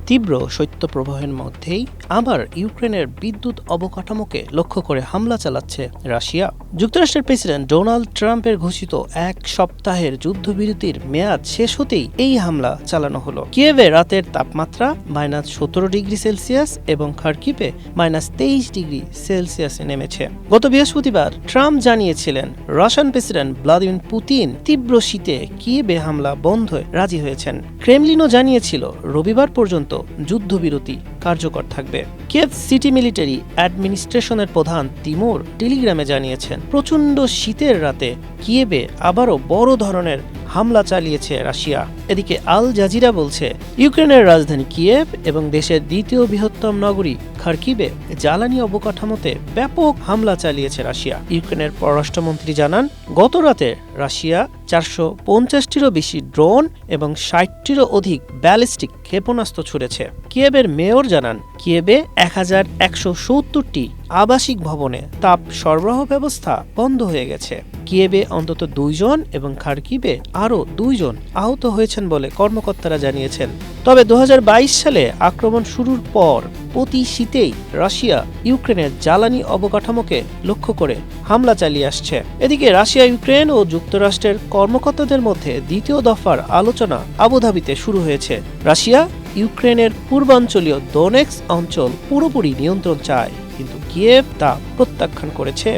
তীব্র শৈত্যপ্রবাহের মধ্যেই আবার ইউক্রেনের বিদ্যুৎ অবকাঠামোকে লক্ষ্য করে হামলা চালাচ্ছে রাশিয়া। যুক্তরাষ্ট্রের প্রেসিডেন্ট ডোনাল্ড ট্রাম্পের ঘোষিত 1 সপ্তাহের যুদ্ধবিরতির মেয়াদ শেষ হতেই এই হামলা চালানো হলো। কিয়েভে রাতের তাপমাত্রা -17 ডিগ্রি সেলসিয়াস এবং খার্কিভে -23 ডিগ্রি সেলসিয়াসে নেমেছে। গত বৃহস্পতিবার ট্রাম্প জানিয়েছিলেন রাশিয়ান প্রেসিডেন্ট ভ্লাদিমির পুতিন তীব্র শীতে কিয়েভে হামলা বন্ধে রাজি হয়েছেন। ক্রেমলিনও জানিয়েছিল রবিবার পর্যন্ত যুদ্ধবিরতি কার্যকর থাকবে। কিয়েভ সিটি মিলিটারি অ্যাডমিনিস্ট্রেশনের প্রধান তিমুর টেলিগ্রামে জানিয়েছেন, প্রচণ্ড শীতের রাতে কিয়েভে আবারও বড় ধরনের হামলা চালিয়েছে রাশিয়া। এদিকে আল জাজিরা বলছে, ইউক্রেনের রাজধানী কিয়েভ এবং দেশের দ্বিতীয় বৃহত্তম নগরী খার্কিভে জ্বালানি অবকাঠামোতে ব্যাপক হামলা চালিয়েছে রাশিয়া। ইউক্রেনের পররাষ্ট্রমন্ত্রী জানান, গত রাতে রাশিয়া 450টিরও বেশি ড্রোন এবং 60টিরও অধিক ব্যালিস্টিক ক্ষেপণাস্ত্র ছুড়েছে। কিয়েভের মেয়র জানান, কিয়েভে 1170টি আবাসিক ভবনে তাপ সরবরাহ ব্যবস্থা বন্ধ হয়ে গেছে। কিয়েভে অন্তত 2 জন এবং খার্কিভে আরও 2 জন আহত হয়েছেন বলে কর্মকর্তারা জানিয়েছেন। তবে 2022 সালে আক্রমণ শুরুর পর প্রতি শীতেই রাশিয়া ইউক্রেনের জ্বালানি অবকাঠামোকে লক্ষ্য করে হামলা চালিয়ে আসছে। এদিকে রাশিয়া, ইউক্রেন ও যুক্তরাষ্ট্রের কর্মকর্তাদের মধ্যে দ্বিতীয় দফার আলোচনা আবুধাবিতে শুরু হয়েছে। রাশিয়া ইউক্রেনের পূর্বাঞ্চলীয় দোনেটস্ক অঞ্চল পুরোপুরি নিয়ন্ত্রণ চায়, কিন্তু কিয়েভ তা প্রত্যাখ্যান করেছে।